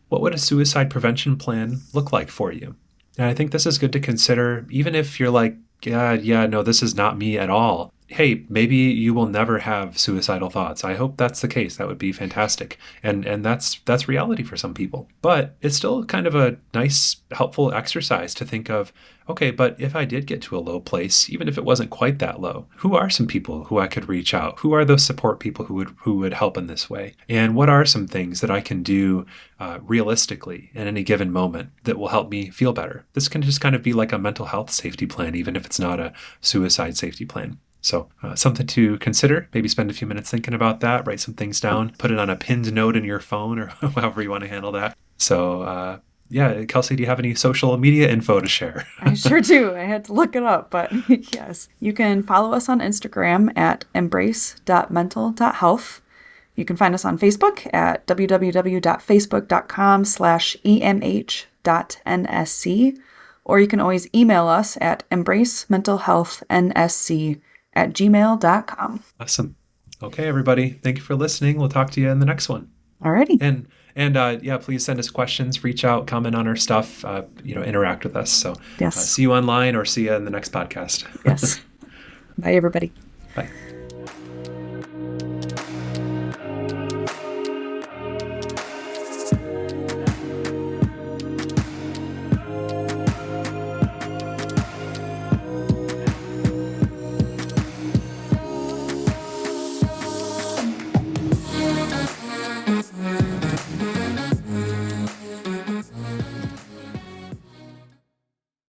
What would a suicide prevention plan look like for you? And I think this is good to consider, even if you're like, no, this is not me at all. Hey, maybe you will never have suicidal thoughts. I hope that's the case. That would be fantastic. And that's reality for some people. But it's still kind of a nice, helpful exercise to think of, okay, but if I did get to a low place, even if it wasn't quite that low, who are some people who I could reach out? Who are those support people who would help in this way? And what are some things that I can do realistically in any given moment that will help me feel better? This can just kind of be like a mental health safety plan, even if it's not a suicide safety plan. So something to consider. Maybe spend a few minutes thinking about that, write some things down, put it on a pinned note in your phone or however you want to handle that. So Kelsey, do you have any social media info to share? I sure do. I had to look it up, but yes. You can follow us on Instagram at embrace.mental.health. You can find us on Facebook at www.facebook.com/emh.nsc, or you can always email us at embracementalhealthnsc@gmail.com. Awesome. Okay, everybody. Thank you for listening. We'll talk to you in the next one. Alrighty. And please send us questions, reach out, comment on our stuff, interact with us. So yes. See you online or see you in the next podcast. Yes. Bye, everybody. Bye.